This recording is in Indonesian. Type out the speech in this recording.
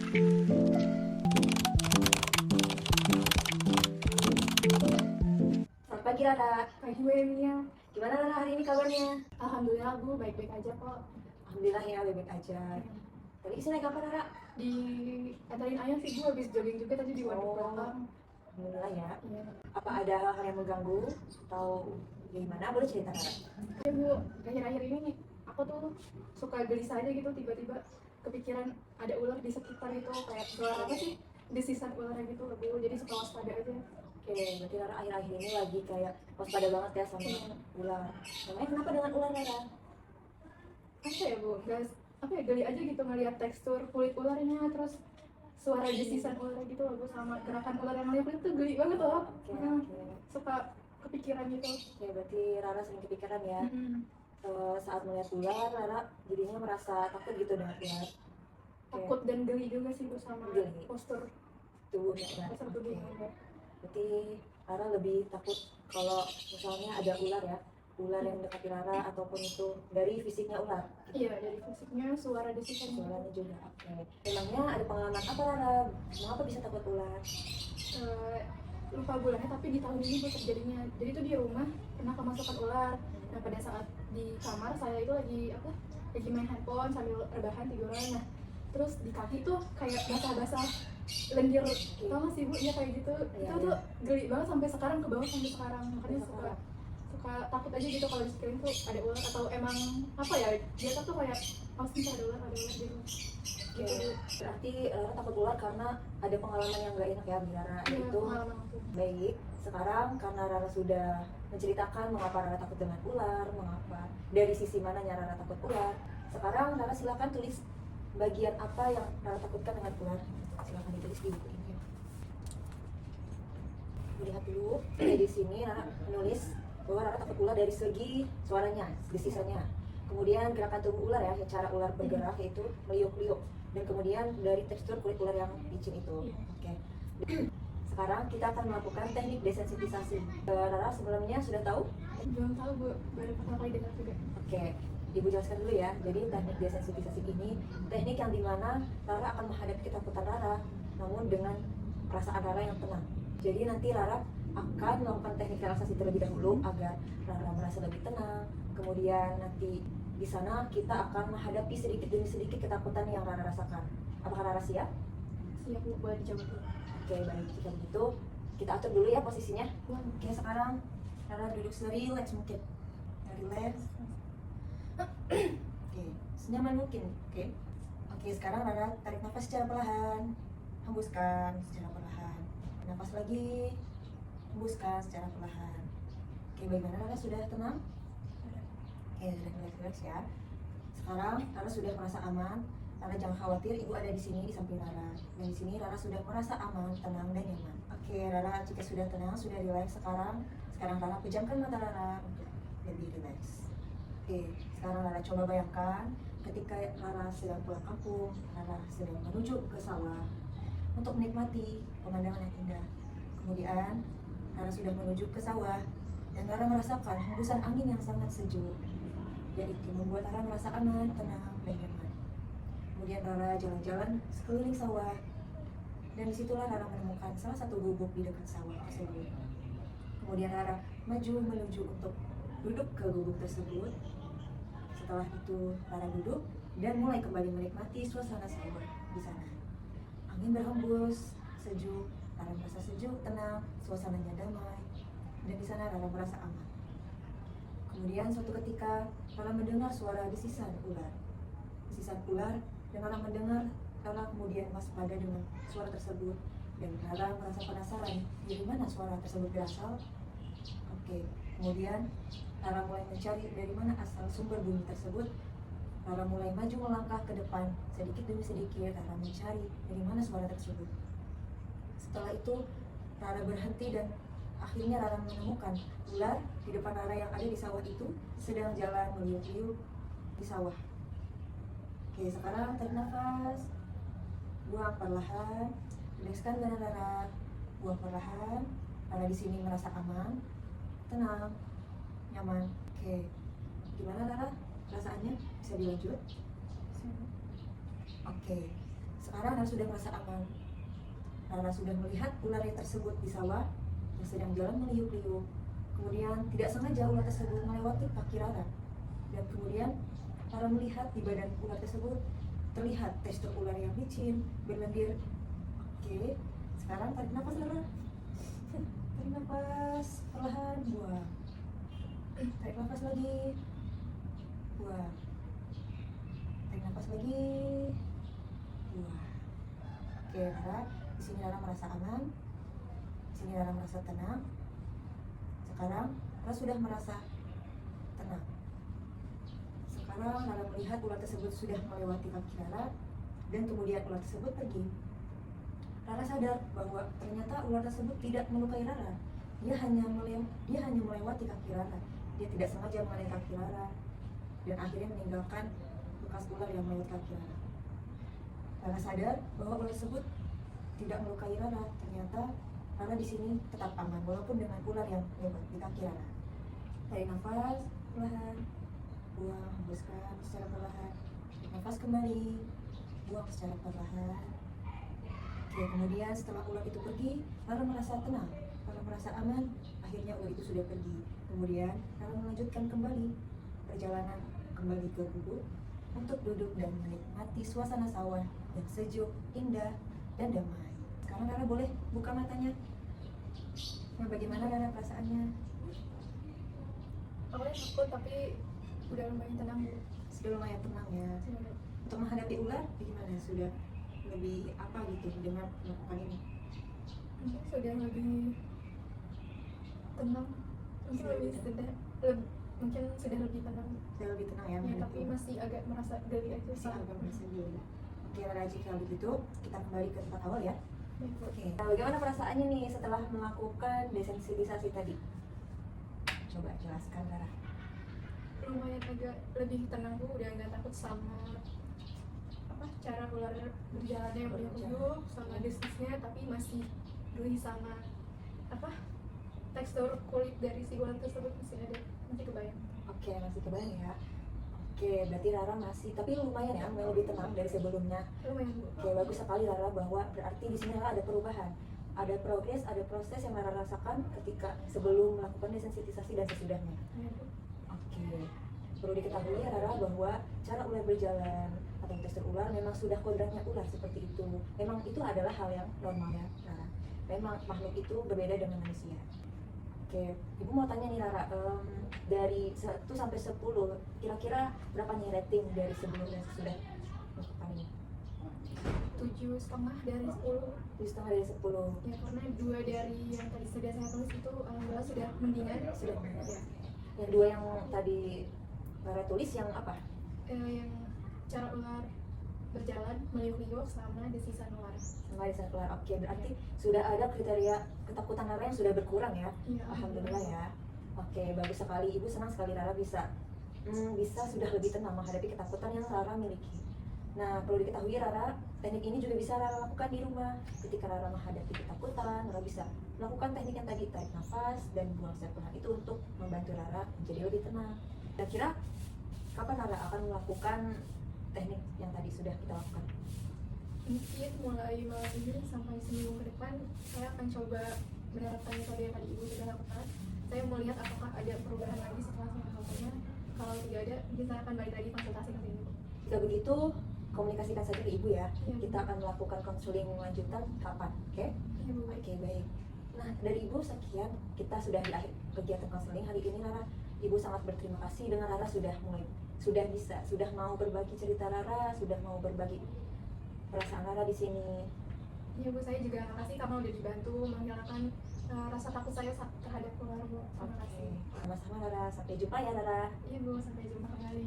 Selamat pagi Rara. Pagi Bu Emilia. Gimana Rara hari ini kabarnya? Alhamdulillah Bu, baik-baik aja kok. Alhamdulillah ya, baik-baik aja. Tadi kesini naik apa Rara? Di antarin ayah sih Bu, habis jogging juga tadi di waduk belakang. Alhamdulillah ya. Iya. Apa ada hal-hal yang mengganggu atau gimana? Boleh cerita Rara? Ya Bu, akhir-akhir ini nih aku tuh suka gelisah aja gitu, tiba-tiba kepikiran ada ular di sekitar itu, kayak suara apa sih? Desisan ularnya gitu loh Bu, jadi suka waspada aja. Oke, berarti Rara akhir-akhir ini lagi kayak waspada banget ya sama Iya. ular. Namanya kenapa dengan ular Rara? Apa ya Bu, guys, apa ya, geli aja gitu ngeliat tekstur kulit ularnya, terus suara desisan ular gitu loh Bu, sama gerakan ular yang lihat tuh geli banget loh. Oke. Suka kepikiran gitu. Oke, berarti Rara sering kepikiran ya. Mm-mm. Saat melihat ular, Rara jadinya merasa takut gitu dengan ular. Takut dan geli juga sih Bu, sama Geli. postur Tubuhnya kan? postur Oke. tubuhnya. Berarti Rara lebih takut kalau misalnya ada ular ya, ular yang mendekati Rara ataupun itu dari fisiknya ular. Iya, dari fisiknya, suara desisannya. Suaranya juga. Oke. Memangnya ada pengalaman apa Rara? Mengapa bisa takut ular? Lupa bulannya, tapi di tahun ini Bu terjadinya. Jadi itu di rumah pernah kemasukan ular. Nah pada saat di kamar saya itu lagi main handphone sambil rebahan tiduran. Nah terus di kaki tuh kayak basah-basah lendir, tau gak sih Bu? Iya kayak gitu. Iya, Itu tuh geli banget sampai sekarang, ke bawah sampai sekarang. Makanya suka takut aja gitu kalau di sekeliling tuh ada ular, atau emang apa ya, biasa tuh kayak pasti ada ular gitu. Oke. Berarti Rara takut ular karena ada pengalaman yang gak enak ya di Rara. Iya, Itu pengalaman aku. baik. Sekarang karena Rara sudah menceritakan mengapa Rara takut dengan ular, mengapa dari sisi mananya Rara takut ular. Sekarang Rara silakan tulis bagian apa yang Rara takutkan dengan ular. Silakan ditulis di buku ini. Lihat dulu di sini Rara menulis bahwa Rara takut ular dari segi suaranya, desisannya. Kemudian gerakan tubuh ular ya, cara ular bergerak yaitu meliuk-liuk. Dan kemudian dari tekstur kulit ular yang licin itu. Oke. Sekarang kita akan melakukan teknik desensitisasi. Rara sebelumnya sudah tahu? Belum tahu Bu, baru pertama kali dengar juga. Oke, Ibu jelaskan dulu ya. Jadi teknik desensitisasi ini teknik yang dimana Rara akan menghadapi ketakutan Rara, namun dengan perasaan Rara yang tenang. Jadi nanti Rara akan melakukan teknik relaksasi terlebih dahulu agar Rara merasa lebih tenang. Kemudian nanti di sana kita akan menghadapi sedikit demi sedikit ketakutan yang Rara rasakan. Apakah Rara siap? Siap Bu, boleh dicoba dulu. Oke, baik. Jika begitu, kita atur dulu ya posisinya. Oke, sekarang Rara duduk serelax mungkin. Relax. Oke, senyaman mungkin. Oke, sekarang Rara tarik nafas secara perlahan. Hembuskan secara perlahan. Nafas lagi. Hembuskan secara perlahan. Oke, bagaimana Rara sudah tenang? Oke, sudah relax ya. Sekarang Rara sudah merasa aman. Rara jangan khawatir, Ibu ada di sini di samping Rara. Dan di sini Rara sudah merasa aman, tenang, dan nyaman. Oke, Rara jika sudah tenang, sudah relax sekarang Rara pejamkan mata Rara untuk lebih relax. Oke, sekarang Rara coba bayangkan ketika Rara sedang pulang kampung, Rara sedang menuju ke sawah untuk menikmati pemandangan yang indah. Kemudian Rara sudah menuju ke sawah dan Rara merasakan hembusan angin yang sangat sejuk, yaitu membuat Rara merasa aman, tenang, dan nyaman. Kemudian Rara jalan-jalan sekeliling sawah dan disitulah Rara menemukan salah satu gubuk di dekat sawah tersebut. Kemudian Rara maju menuju untuk duduk ke gubuk tersebut. Setelah itu Rara duduk dan mulai kembali menikmati suasana sawah di sana. Angin berhembus, sejuk, Rara merasa sejuk, tenang, suasananya damai, dan di sana Rara merasa aman. Kemudian suatu ketika Rara mendengar suara desisan ular. Dan Rara mendengar, Rara kemudian waspada dengan suara tersebut dan Rara merasa penasaran dari mana suara tersebut berasal. Oke, kemudian Rara mulai mencari dari mana asal sumber bunyi tersebut. Rara mulai maju melangkah ke depan sedikit demi sedikit. Rara mencari dari mana suara tersebut. Setelah itu Rara berhenti dan akhirnya Rara menemukan ular di depan Rara yang ada di sawah itu sedang jalan meliuk-liuk di sawah. Oke, sekarang tarik nafas, buang perlahan, rilekskan badan Rara, buang perlahan. Rara di sini merasa aman, tenang, nyaman. Oke, gimana Rara? Perasaannya bisa dilanjut? Oke, Sekarang Rara sudah merasa aman. Rara sudah melihat ular yang tersebut di sawah yang sedang jalan meliuk-liuk. Kemudian tidak sengaja ular tersebut melewati kaki Rara. Dan kemudian Rara melihat di badan ular tersebut terlihat tekstur ular yang licin, berlendir. Oke, sekarang tarik nafas Rara. Tarik nafas, perlahan buang. Tarik nafas lagi, buang. Tarik nafas lagi, buang. Oke, Rara, di sini Rara merasa aman. Di sini Rara merasa tenang. Sekarang Rara sudah merasa tenang. Sekarang Rara melihat ular tersebut sudah melewati kaki Rara dan kemudian ular tersebut pergi. Rara sadar bahwa ternyata ular tersebut tidak melukai Rara. Dia hanya melewati kaki Rara. Dia tidak sengaja mengenai kaki Rara dan akhirnya meninggalkan bekas ular yang melewati kaki Rara. Rara sadar bahwa ular tersebut tidak melukai Rara. Ternyata Rara di sini tetap aman walaupun dengan ular yang lewat di kaki Rara. Tarik nafas perlahan, buang, hembuskan secara perlahan. Tarik nafas kembali, buang secara perlahan. Oke, kemudian setelah ular itu pergi, Rara merasa tenang, Rara merasa aman. Akhirnya ular itu sudah pergi. Kemudian Rara melanjutkan kembali perjalanan kembali ke gubuk untuk duduk dan menikmati suasana sawah yang sejuk, indah, dan damai. Sekarang Rara boleh buka matanya. Nah, bagaimana Rara perasaannya? Awalnya takut tapi udah lumayan tenang Bu. Sudah lumayan tenang ya. Untuk menghadapi ular, bagaimana? Sudah lebih apa gitu dengan melakukan ini? Mungkin sudah lebih tenang, mungkin Sudah lebih lebih sudah mungkin sudah lebih tenang. Sudah lebih tenang ya, Ya, menghadapi tapi ular. masih agak merasa geli aja. Masih agak merasa geli. Oke, Rara, jika begitu kita kembali ke tempat awal ya. Baik, Bu. Oke, nah bagaimana perasaannya nih setelah melakukan desensitisasi tadi? Coba jelaskan, Rara. Lumayan agak lebih tenang Bu, udah nggak takut sama cara ular berjalannya yang meliuk-liuk sama desisnya, tapi masih geli sama tekstur kulit dari si ular tersebut masih ada, masih kebayang. Oke, masih kebayang ya. Oke, berarti Rara masih, tapi lumayan ya, lebih tenang dari sebelumnya. Lumayan Bu. Oke, bagus sekali Rara, bahwa berarti di sini Rara ada perubahan, ada progres, ada proses yang Rara rasakan ketika sebelum melakukan desensitisasi dan sesudahnya. Ya, Bu. Oke, perlu diketahui ya Rara bahwa cara ular berjalan atau tekstur ular memang sudah kodratnya ular seperti itu. Memang itu adalah hal yang normal ya Rara. Memang makhluk itu berbeda dengan manusia. Oke, Ibu mau tanya nih Rara, dari 1 sampai 10, kira-kira berapa nih rating dari sebelum dan sesudah melakukan ini? 7,5 dari 10. 7,5 dari 10. Ya, karena 2 dari yang tadi sudah saya tulis itu alhamdulillah sudah mendingan. Sudah. Ya. Yang 2 yang tadi Rara tulis yang apa? Yang cara ular berjalan meliuk-liuk sama desisan ular. Sama desa kelar. Oke, berarti sudah ada kriteria ketakutan Rara yang sudah berkurang ya. Iya, Alhamdulillah ya. Oke, bagus sekali. Ibu senang sekali Rara bisa sudah lebih tenang menghadapi ketakutan yang Rara miliki. Nah, perlu diketahui Rara, teknik ini juga bisa Rara lakukan di rumah. Ketika Rara menghadapi ketakutan, Rara bisa melakukan teknik yang tadi, tarik nafas dan buang secara perlahan, itu untuk membantu Rara menjadi lebih tenang. Kira-kira kapan Rara akan melakukan teknik yang tadi sudah kita lakukan? Mungkin mulai malam ini sampai seminggu ke depan saya akan coba menerapkan metode yang tadi Ibu sudah lakukan. Saya mau lihat apakah ada perubahan lagi setelah saya melakukannya. Kalau tidak ada, mungkin saya akan balik lagi konsultasi ke sini. Jika begitu, komunikasikan saja ke Ibu ya. Iya. Kita akan melakukan konseling lanjutan kapan, oke? Ya, Bu. Oke, baik. Nah, dari Ibu sekian, kita sudah di akhir kegiatan konseling hari ini Rara. Ibu sangat berterima kasih dengan Rara sudah mau berbagi cerita Rara, sudah mau berbagi perasaan Rara di sini. Ya Bu, saya juga makasih karena udah dibantu menghilangkan rasa takut saya terhadap ular Bu. Terima kasih. Sama-sama Rara, sampai jumpa ya Rara. Iya Bu, sampai jumpa kembali.